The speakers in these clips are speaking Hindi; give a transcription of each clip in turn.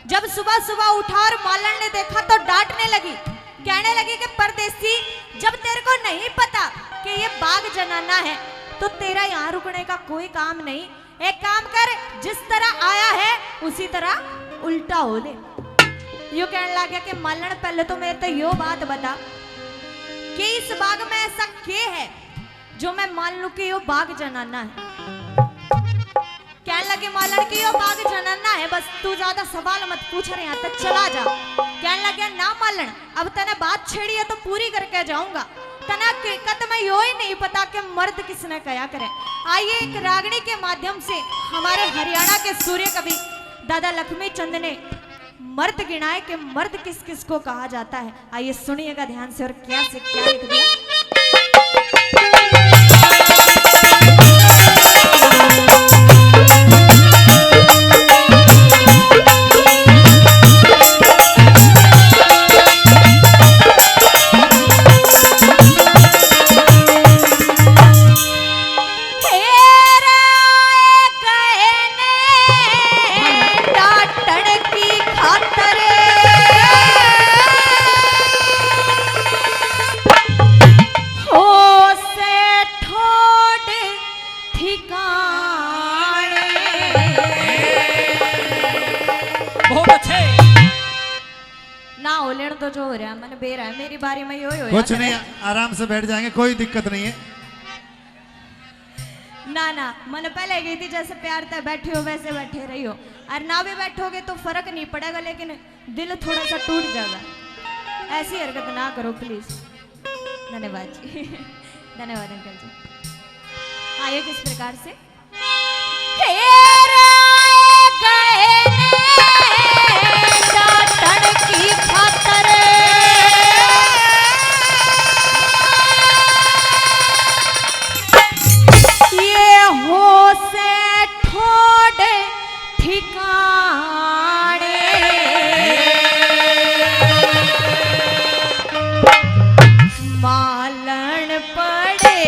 जब सुबह सुबह उठा और मालन ने देखा तो डांटने लगी, कहने लगी कि परदेसी, जब तेरे को नहीं पता कि ये बाघ जनाना है तो तेरा यहाँ रुकने का कोई काम नहीं। एक काम कर, जिस तरह आया है उसी तरह उल्टा हो ले। यो कहने लगा कि मालन पहले तो मेरे तो यो बात बता कि इस बाघ में ऐसा क्या है जो मैं मान लूं कि यो बाघ जनाना है। कहने लगे मालन की यो बाघ जनाना है, बस तू ज्यादा सवाल मत पूछ रहे, यहाँ तक चला जा। कहने लगे ना मालन, अब तने बात छेड़ी है तो पूरी करके जाऊंगा। तना हकीकत में यो ही नहीं पता कि मर्द किसने कया करे। आइए एक रागनी के माध्यम से हमारे हरियाणा के सूर्य कवि दादा लक्ष्मी चंद ने मर्द गिनाए कि मर्द किस किस को कहा जाता है। आइए सुनिएगा ध्यान से और क्या से क्या लिख दिया। तो जो हो रहा है मैंने बेरा है, मेरी बारी में यो ही हो। कुछ नहीं, आराम से बैठ जाएंगे, कोई दिक्कत नहीं है। ना ना, मैंने पहले गई थी जैसे प्यार था बैठे हो वैसे बैठे रही हो, और ना भी बैठोगे तो फर्क नहीं पड़ेगा, लेकिन दिल थोड़ा सा टूट जाएगा। ऐसी हरकत ना करो प्लीज। धन्यवाद जी। धन्यवाद अंकल जी। आइए किस प्रकार से की खातर ये हो से ठोड़ ठिकाने मालन पड़े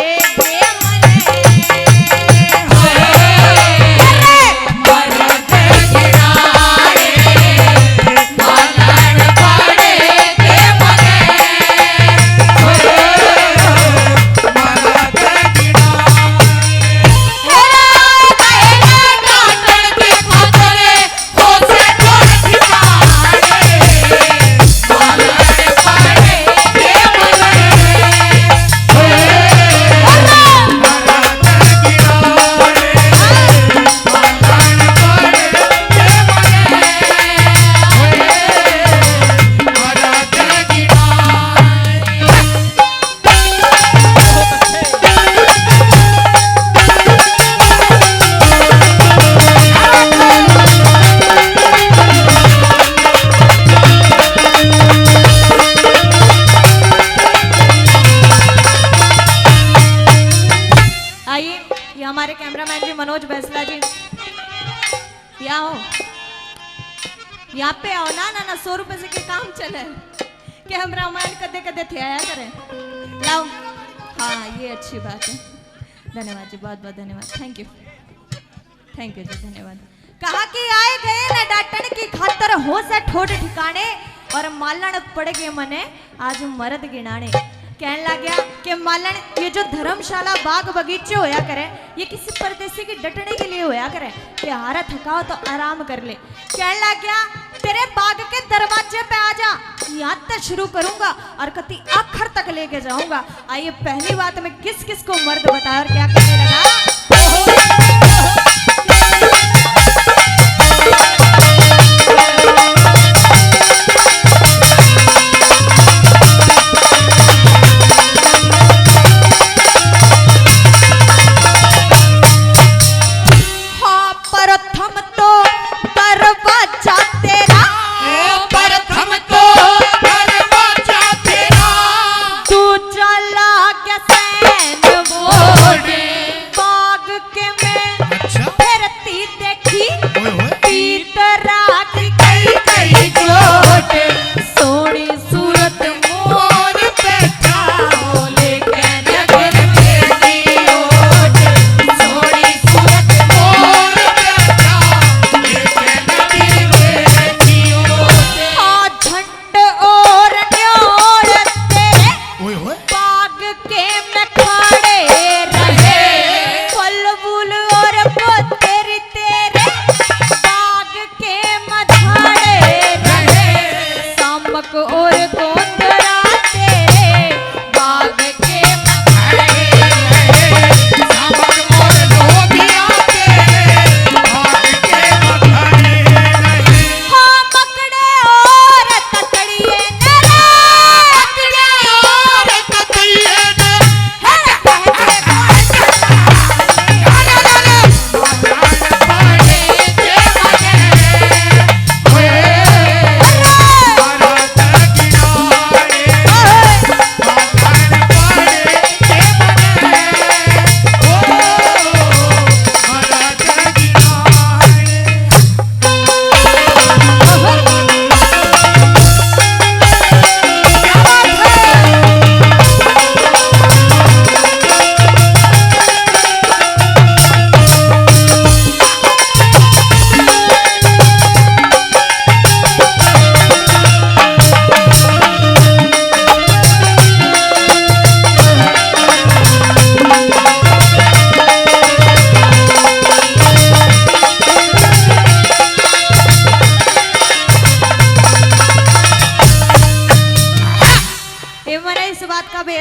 हमारे कैमरामैन जी मनोज बैसला जी, यहाँ हो, यहाँ पे आओ ना। ना ना 100 रुपए से के काम चले कि हम रामायण कदे कदे थे आया करें। लाओ, हाँ ये अच्छी बात है। धन्यवाद जी, बहुत बहुत धन्यवाद। थैंक यू जी, धन्यवाद। कहा कि आए गए न डांटन की खातर हो से ठोड़ ठिकाने और मालन पड़ गए मने आज मर्द गिनाने। कहने लग गया कि मालन, ये जो धर्मशाला बाग बगीचे होया करे ये किसी परदेसी की डटने के लिए होया करे कि हारा थकाओ तो आराम कर ले। कहने लग गया तेरे बाग के दरवाजे पे आ जा, यहाँ तक शुरू करूंगा और कति आखिर तक लेके जाऊंगा। आइए पहली बात में किस किस को मर्द बताया और क्या कहने लगा।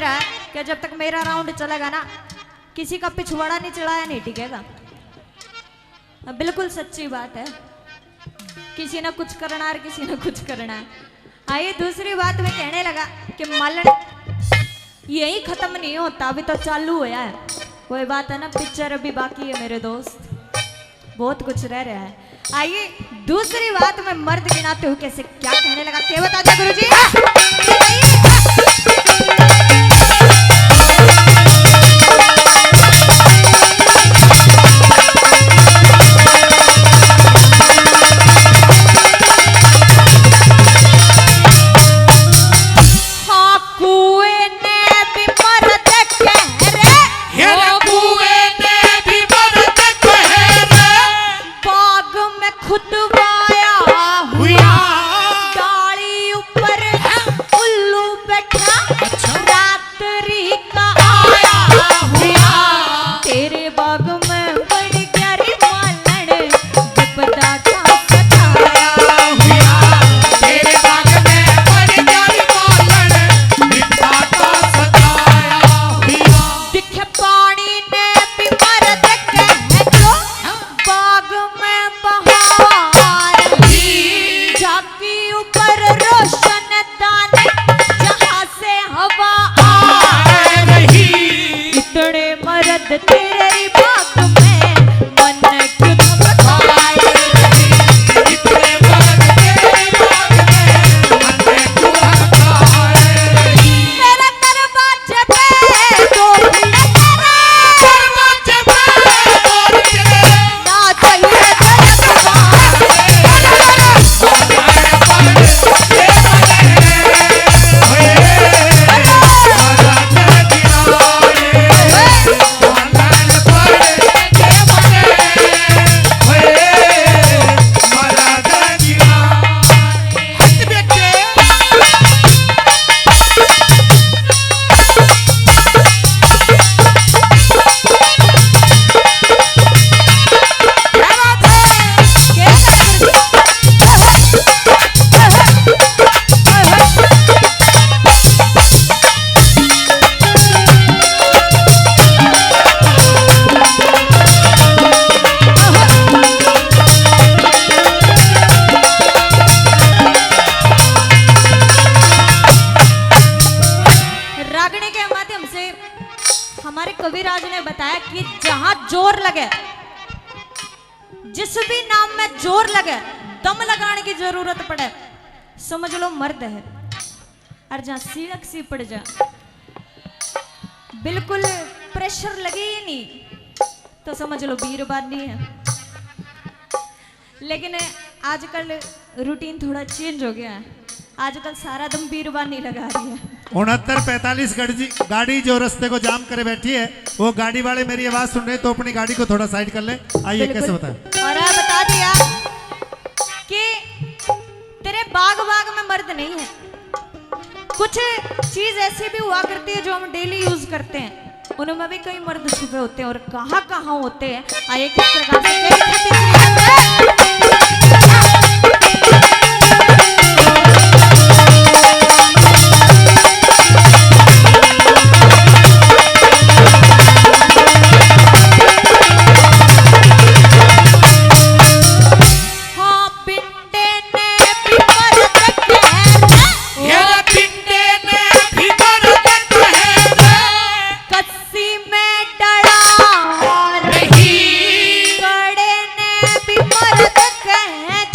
रहा है कि जब तक मेरा राउंड चलेगा ना, किसी का पिछवाड़ा नहीं चढ़ाया नहीं टिकेगा। अब बिल्कुल सच्ची बात है, किसी ने कुछ करना है, किसी ने कुछ करना है। आइए दूसरी बात में कहने लगा कि मालन यही खत्म नहीं होता, अभी तो चालू हुआ है। कोई बात है ना, पिक्चर अभी बाकी है मेरे दोस्त, बहुत कुछ रह रहा है। आइए दूसरी बात में मर्द गिनाते हुए कैसे क्या कहने लगा, क्या बता दिया गुरुजी? तेरी बात में मन क्यों थपथपाए रही, इतने मर्द तेरी बात में मन क्यों थपथपाए रही। मेरे दरवाजे पे दौड़ दरवाजे पे दौड़ चले ना चाहिए हमारे कविराज ने बताया कि जहां जोर लगे, जिस भी नाम में जोर लगे, दम लगाने की जरूरत पड़े, समझ लो मर्द है। और जहां सीलक सी पड़ जा, बिल्कुल प्रेशर लगे ही नहीं, तो समझ लो वीरबानी है। लेकिन आजकल रूटीन थोड़ा चेंज हो गया है, आजकल सारा दम बीरबानी लगा रही है। 69-45 गाड़ी जो रास्ते को जाम करे बैठी है, वो गाड़ी वाले मेरी आवाज सुन रहे, तो अपनी गाड़ी को थोड़ा साइड कर ले। आइए कैसे बताएं। और बता दिया कि तेरे बाग में मर्द नहीं है, कुछ चीज ऐसी भी हुआ करती है जो हम डेली यूज करते हैं, उनमें भी कई मर्द छुपे होते हैं। और कहाँ कहाँ होते हैं, आइए किस प्रकार से कड़े ने भी मर्द कह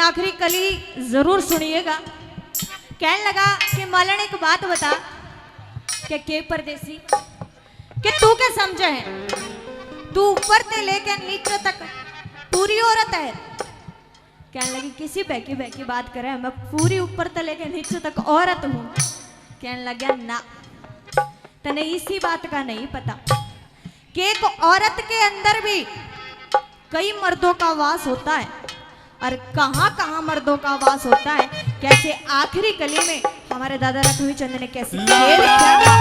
लेकिन आखिरी कली जरूर सुनिएगा। कहने लगा कि मालन एक बात बता के परदेसी कि तू क्या समझे है, तू ऊपर से लेकर नीचे तक पूरी औरत है। कहने लगी किसी बहकी बहकी बात करे, मैं पूरी ऊपर से लेकर नीचे तक औरत हूँ। कहने लगा ना, तने इसी बात का नहीं पता कि एक औरत के अंदर भी कई मर्दों का वास होता है, और कहाँ कहाँ मर्दों का वास होता है। कैसे आखिरी कली में हमारे दादा लक्ष्मी चंद ने कैसे ये बताया।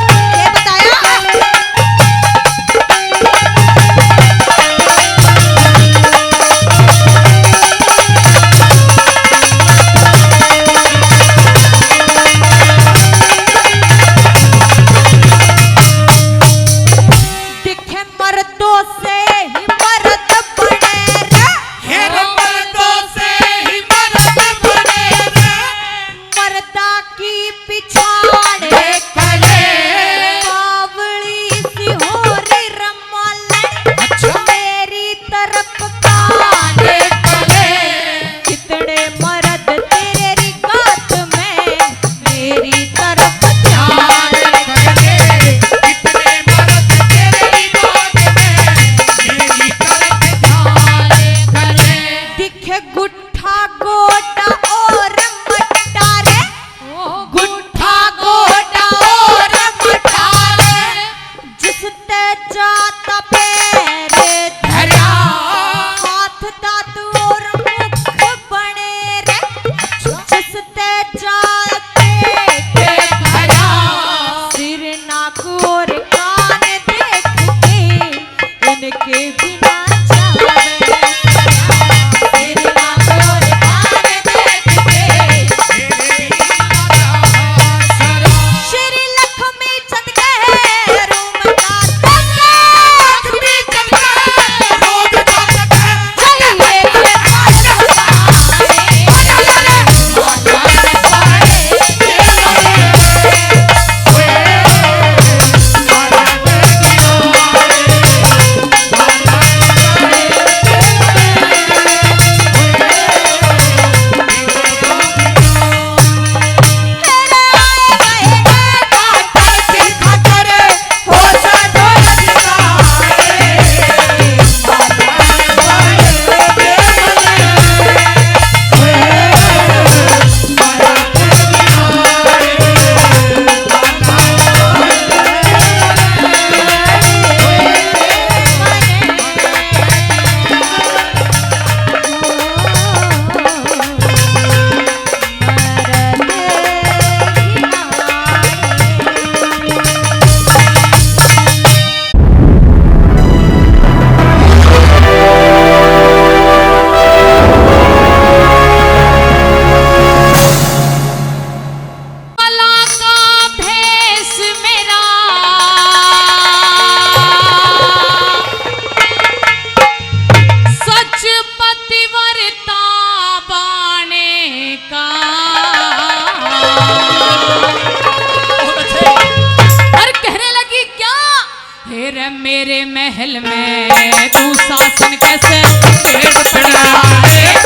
मेरे महल में तू शासन कैसे देख पड़ाएगा, देख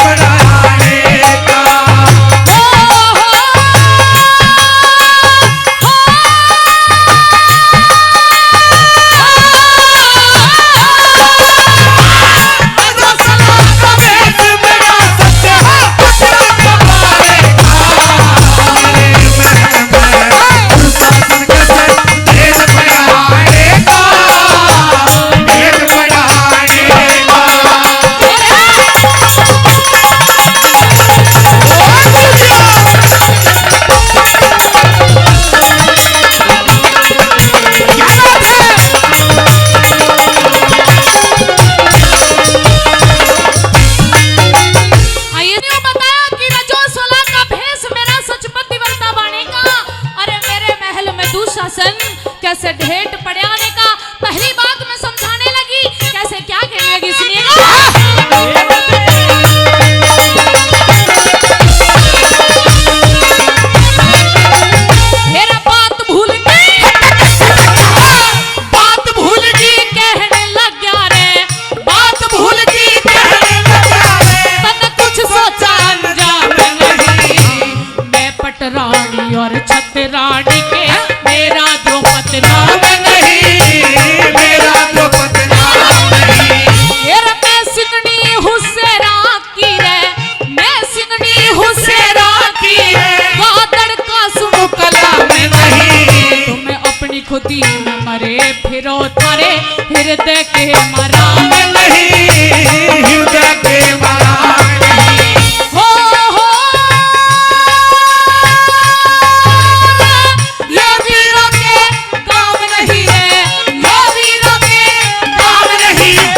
पड़ाएगा। देख गोदी में मरे फिरो थारे हृदय के मरा नहीं हृदय के मरा हो ये वीरों के काम नहीं है, ये वीरों के काम नहीं है।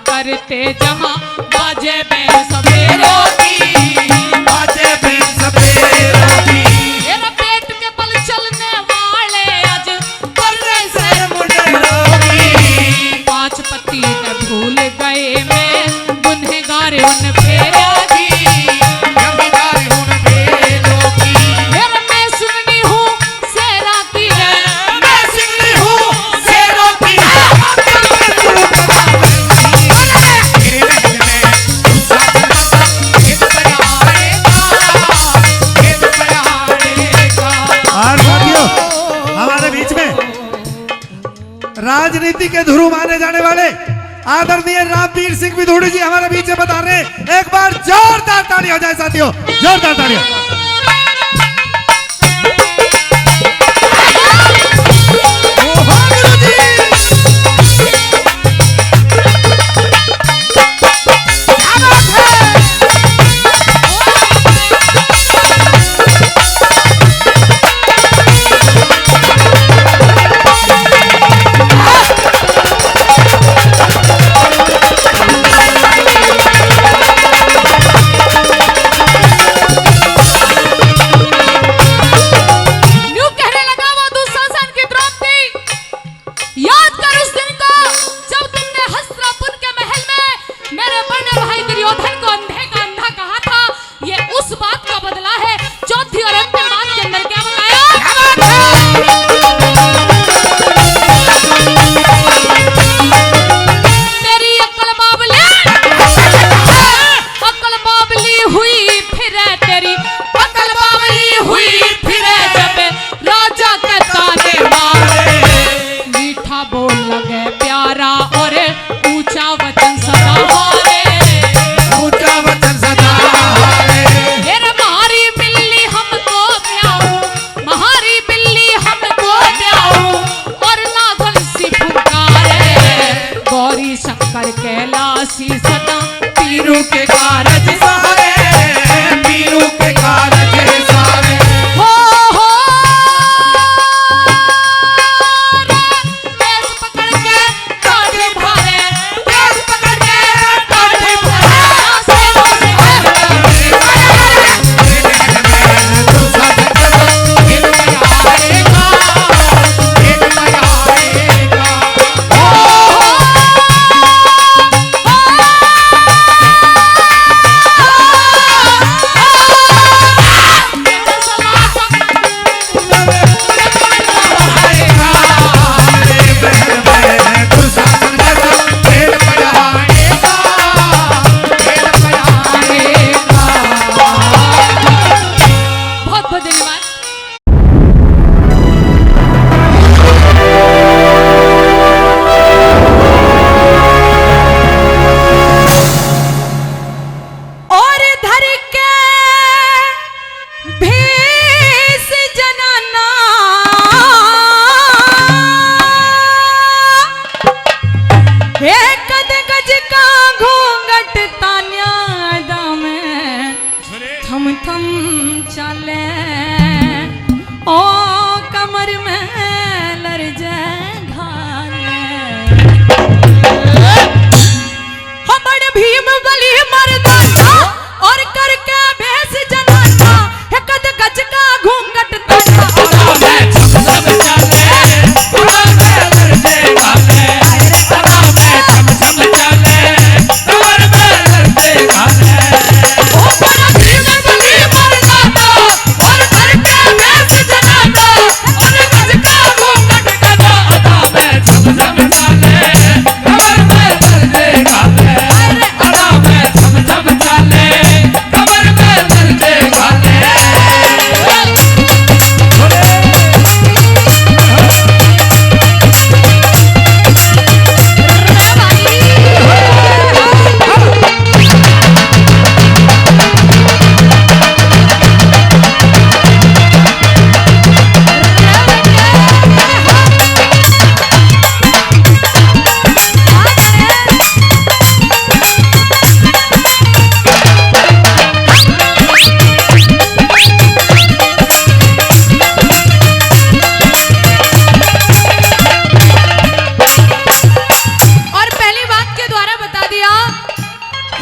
करते जहाँ बाजे में सवेरों की, बाजे में सवेरों की। मेरा पेट के बल चलने वाले आज कर्रे से मुंडेरों की। पांच पति न भूल गए मैं गुनहगार उन फेरा की, जमींदार उन फेरों की। मेरा मैं सुननी हूँ सेरा की है, मैं सुननी हूँ शेरों की। और साथियों, हमारे बीच में राजनीति के धुरु माने जाने वाले आदरणीय रामवीर सिंह विधुड़ी जी हमारे बीच में बता रहे हैं। एक बार जोरदार ताली हो जाए साथियों, जोरदार तालियां। के कारज सारे पीरू के कारज सारे हो देश पकड़ के काटे भारे देश पकड़ के काटे भारे सेनों से बहुत बहुत धन्यवाद। और धर के भेष जनाना एक गज का घूंघट तान्या दामे थम थम चले ओ कमर में लरजे घाले हमर भीम बलि मर्दाना और करके भेष जनाना एक गज का घूंघट तान्या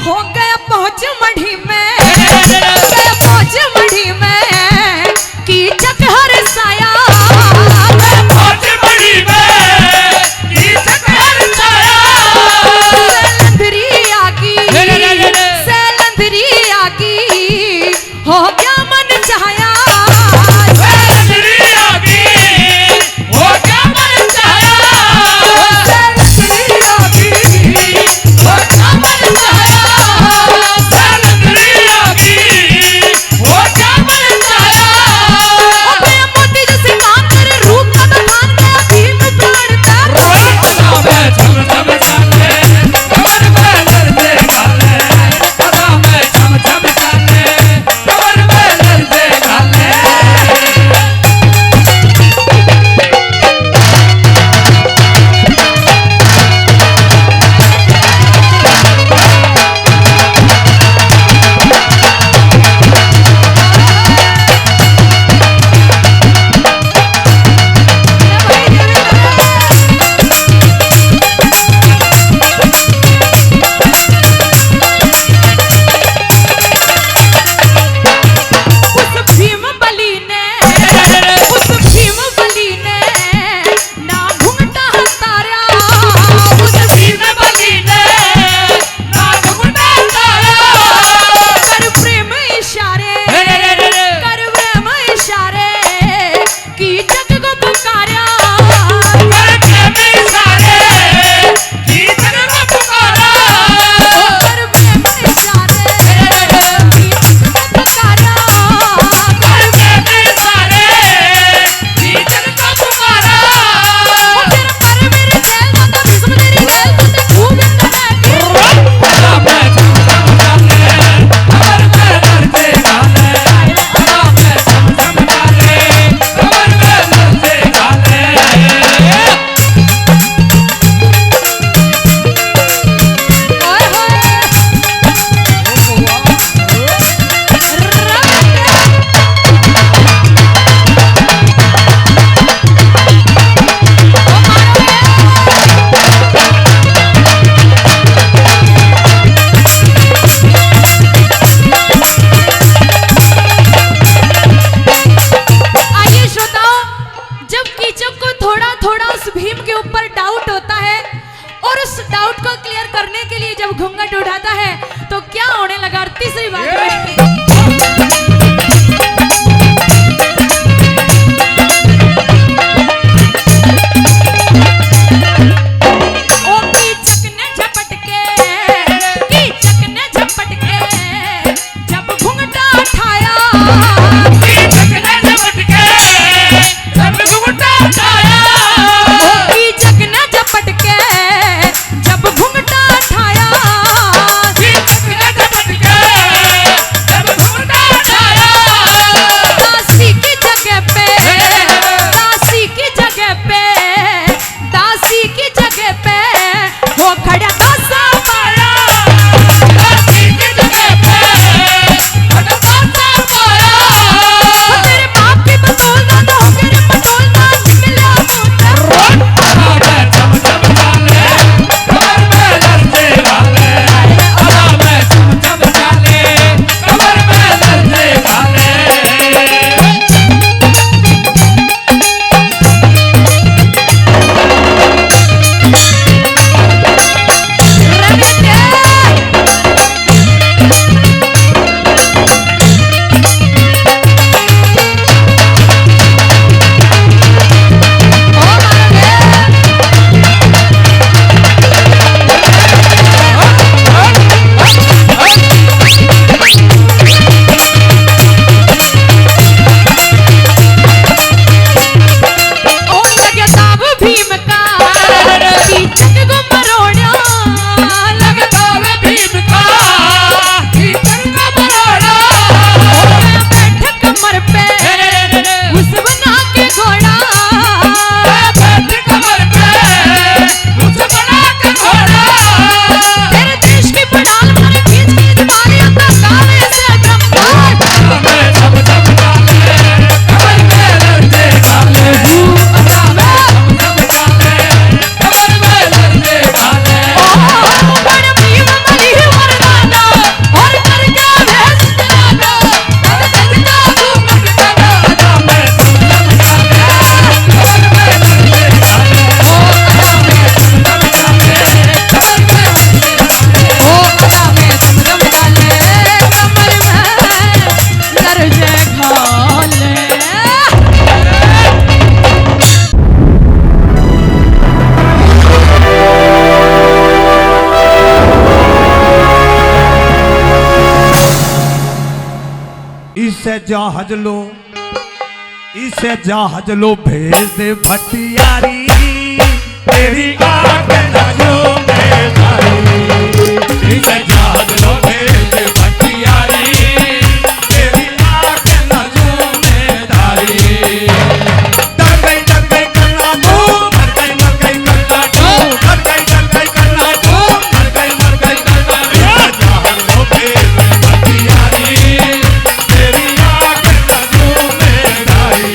हो गया पहुंच मढ़ी में गया पहुंच मढ़ी में की चकहर साया सैलंधरी आगी हो गया मन चाया मोती जैसे इसे जहाज लो भेज दे भटियारी तेरी आंख नजरों में धारी। इसे जहाज लो भेज दे भटियारी तेरी आंख नजरों में धारी। डर गई करना तू मर गई करना तू डर गई करना तू मर गई करना। इसे जहाज लो भेज दे भटियारी तेरी आंख नजरों में धारी।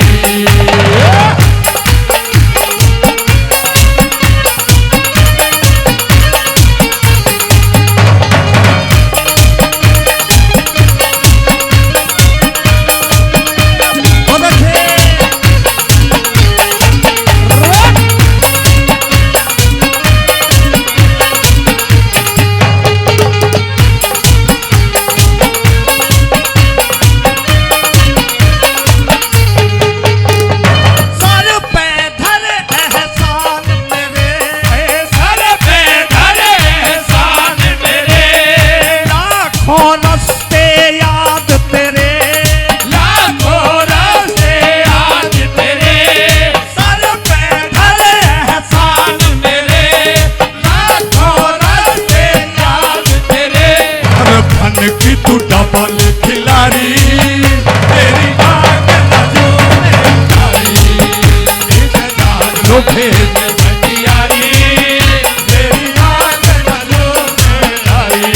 की तू डबल खिलाड़ी तेरी आंख नजरों में धारी। इसे जहाज लो भेज दे भटियारी तेरी आंख नजरों में धारी।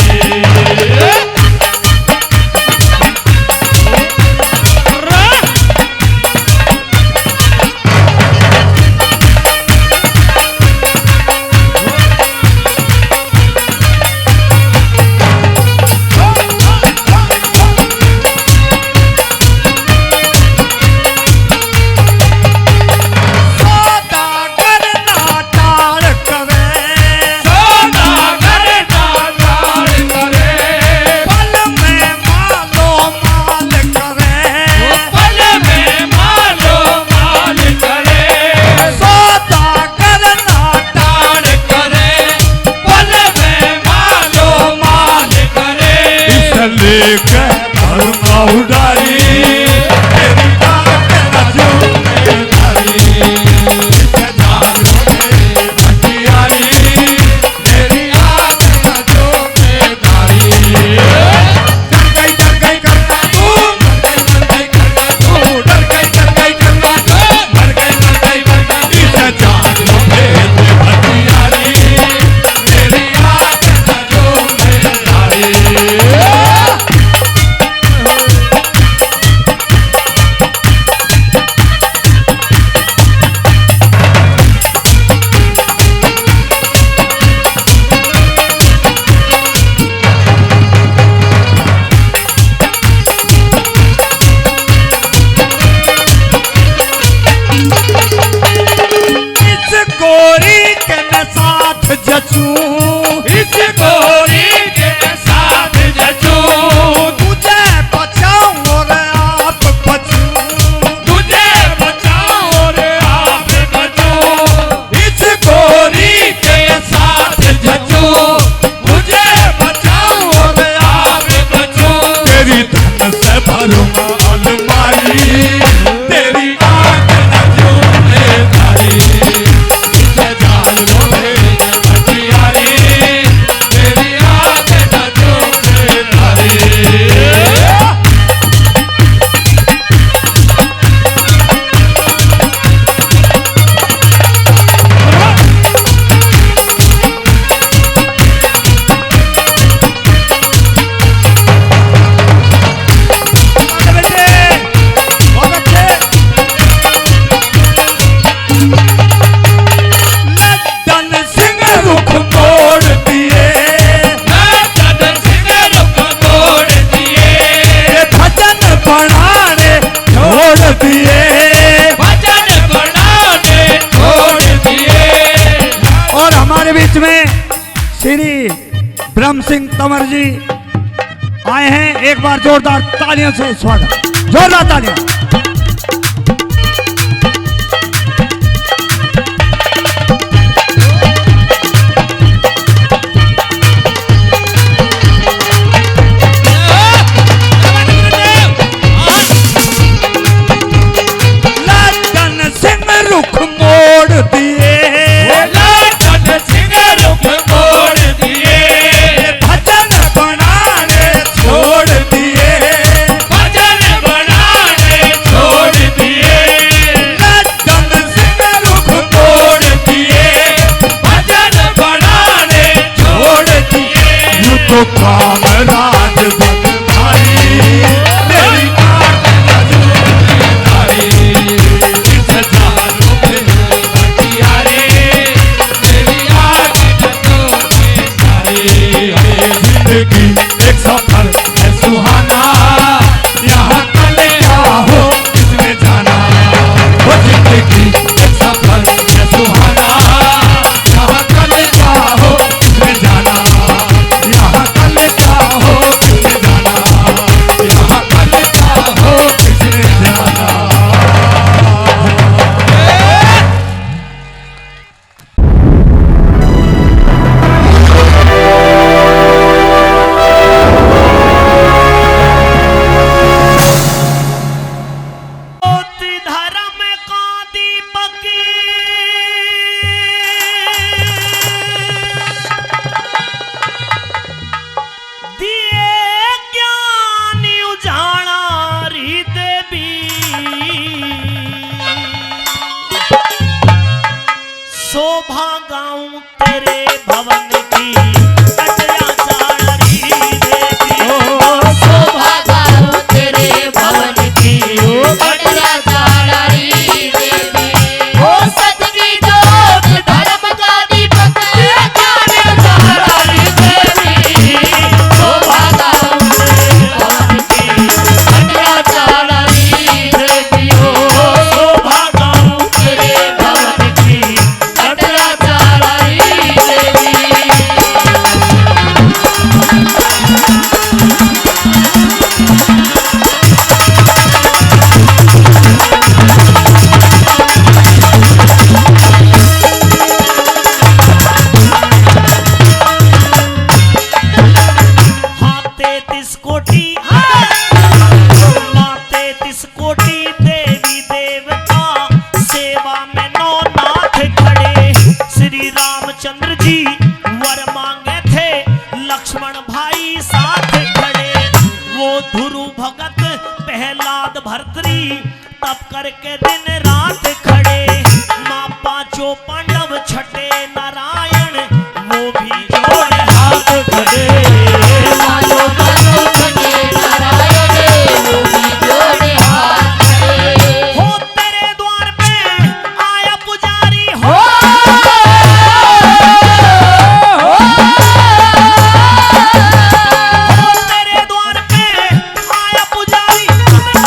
उड़ारी तेरी आंख नजरों में धारी। इसे जहाज लो भेज दे भटियारी तेरी आंख नजरों में धारी। डर गई करना तू डर गई करना तू डर गई करना तू मर गई करना। इसे जहाज लो भेज दे भटियारी तेरी आंख नजरों में धारी। इस गोरी के साथ जचूं तुझे बचाऊं और आप बचूं तुझे बचाऊं और आप बचूं। इस गोरी के साथ जचूं तुझे बचाऊं और आप बचूं। तेरी धन से भरूंगा अलमारी तेरी आंख नजरों में धारी। इसे जहाज लो भेज दे भटियारी तेरी आंख नजरों में धारी। और हमारे बीच में श्री ब्रह्म सिंह तंवर जी आए हैं। एक बार जोरदार तालियों से स्वागत, जोरदार तालियां। 24 कोटि माँ 33 कोटि देवी देवता सेवा में नौ नाथ खड़े। श्री रामचंद्र जी वर मांगे थे लक्ष्मण भाई साथ खड़े। वो ध्रुव भगत प्रहलाद भर्तरी तप करके दिन रात खड़े। माँ पांचों पांडव छठे नारायण वो भी जोड़ हाथ खड़े। पांचों पांडव छठे नारायण वो भी जोड़े हाथ खड़े। हो तेरे द्वार पे आया पुजारी हो तेरे द्वार पे आया पुजारी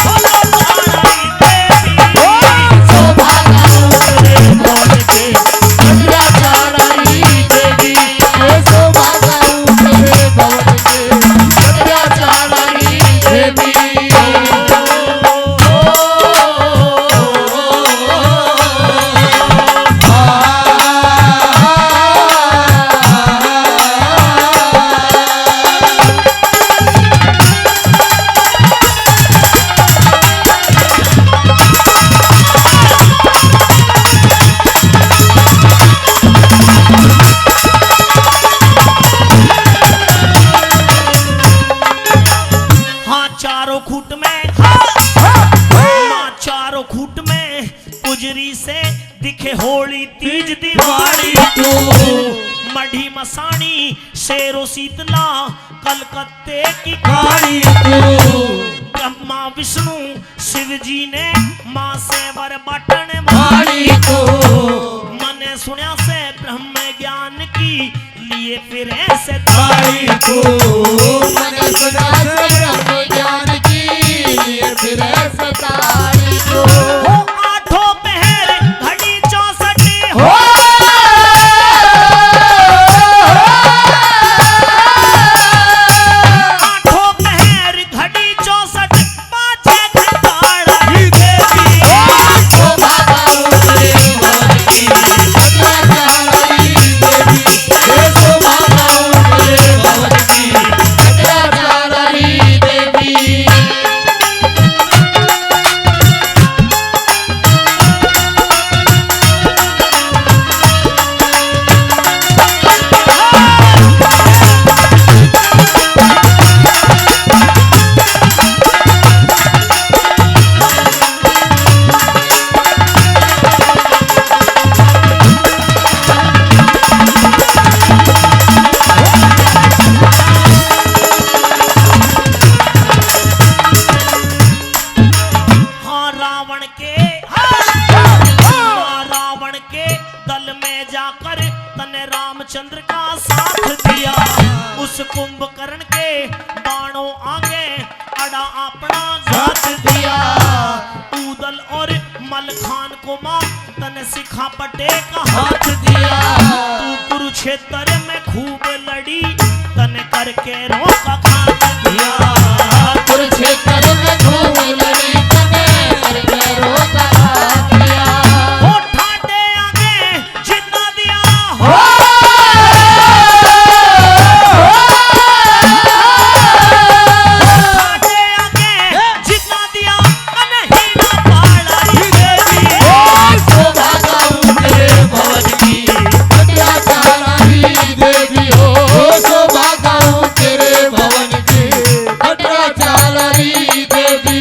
खोलो द्वारी देवी शोभा गाऊं तेरे द्वार पे अत्याचारी देवी ये शोभा गाऊं तेरे भवन के अत्याचारी देवी। हाँ चारों खूट में हाँ चारों खूट में पुजरी से दिखे होली तीज दिवाली मढ़ी मसानी शेरो शीतला कलकत्ते की काली ब्रह्मा विष्णु शिव जी ने माँ से वर बटन भारी मने सुना से ब्रह्म ज्ञान की लिए फिर ऐसे थारी मैंने सुना से ब्रह्म ज्ञान की लिए फिर सतारी को। हो आठों पहर घड़ी 64 हो आठों पहर घड़ी 64 पाँचे घंटाड़ी देवी शोभा गाऊं तेरे भवन की अत्याचारी देवी ये शोभा गाऊं तेरे भवन की अत्याचारी देवी। हाँ रावण के दल में जाकर तने रामचंद्र का साथ दिया। उस कुंभकर्ण के बाणों आगे अड़ा अपना घात दिया। ऊदल और मलखान को मां तने सिखा पटे का हाथ दिया। तू कुरुक्षेत्र में खूब लड़ी तने करके रोका खात दिया। कुरुक्षेत्र में खूब लड़ी तने करके रोका हाथ दिया। हो ठाटे आगे जितना दिया हो ठाटे आगे जितना दिया नहीं ना पाड़ी देवी शोभा गाऊं तेरे भवन की अत्याचारी देवी हो शोभा गाऊं तेरे भवन की अत्याचारी देवी।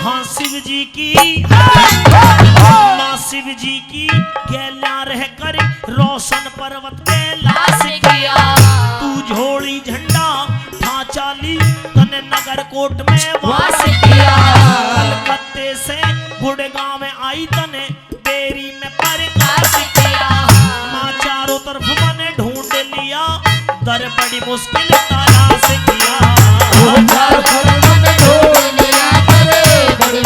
हाँ शिव जी की माँ शिव जी की गैल्या रहकर रोशन पर्वत पे लाश किया। तू झोली झंडा ढांचा ली तने नगर कोट में वास किया। कलकत्ते से गुड़गांव में आई तने बेरी में प्रकाश किया। माँ चारों तरफ मैंने ढूंढ लिया दर बड़ी मुश्किल तलाश किया। चार फल में ढूंढ लिया करे बड़ी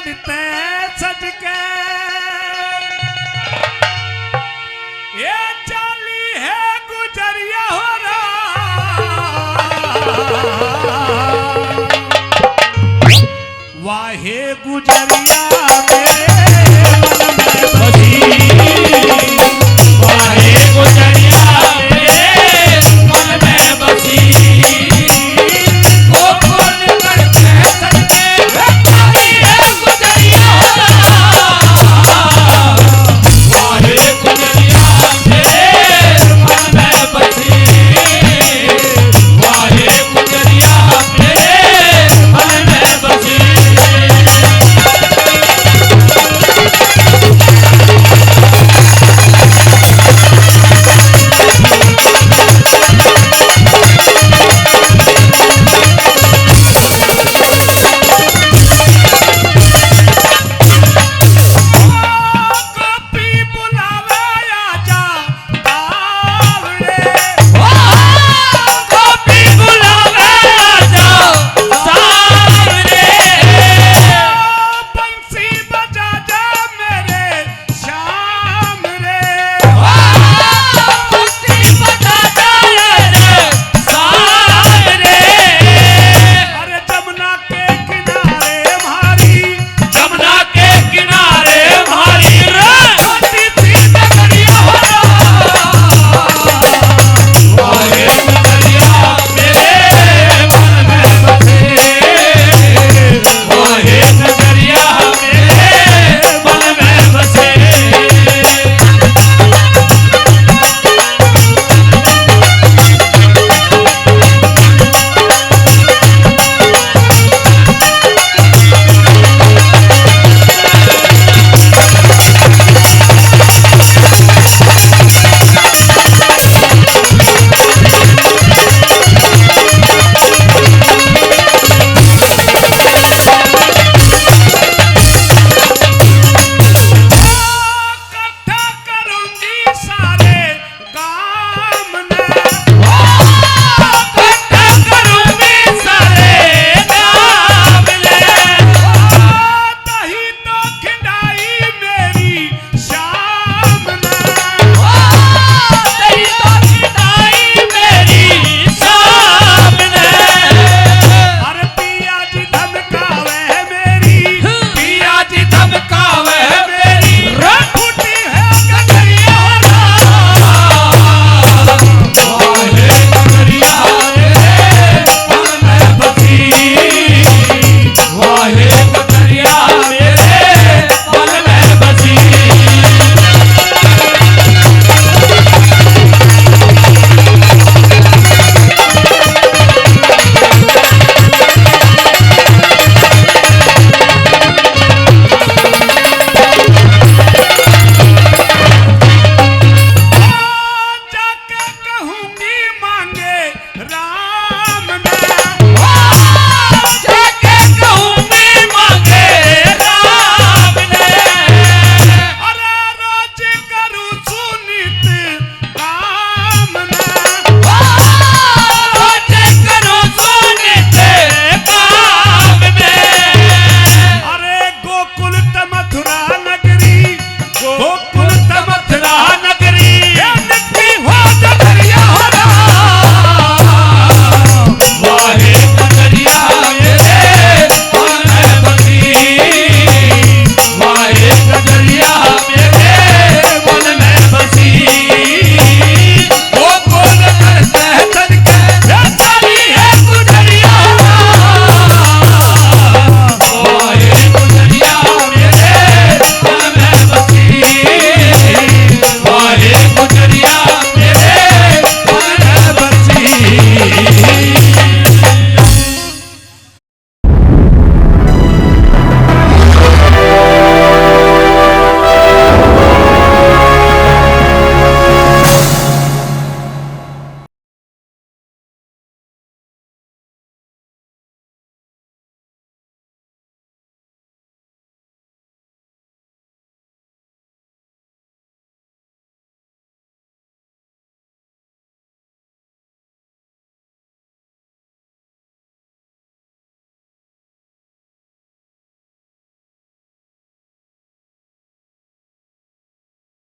ते सज के ये चाली है गुजरिया हो रहा वाहे गुजरिया में